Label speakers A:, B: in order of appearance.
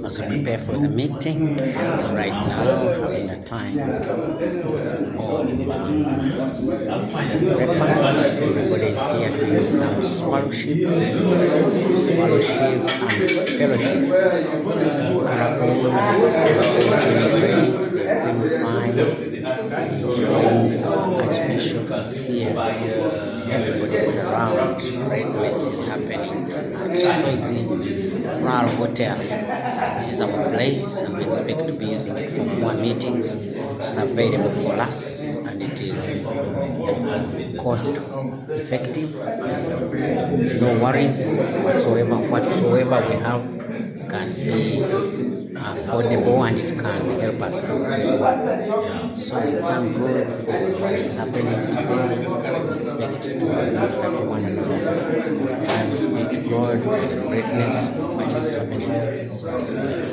A: as we prepare for the meeting. Right now, having a time of breakfast. Everybody is here doing some swallowship and fellowship. Are all celebrating great, they're doing fine, enjoying our Archbishop is here. Everybody is around. Greatness is happening at Sozi Rural Hotel. This is our place, and we expect to be using it for more meetings. It's available for us, and it is cost effective. No worries whatsoever. Whatsoever we have can be affordable, and it can help us do great work. So we thank God for what is happening today. We expect to minister to one another. Thanks be to God for the greatness of what is happening in this place.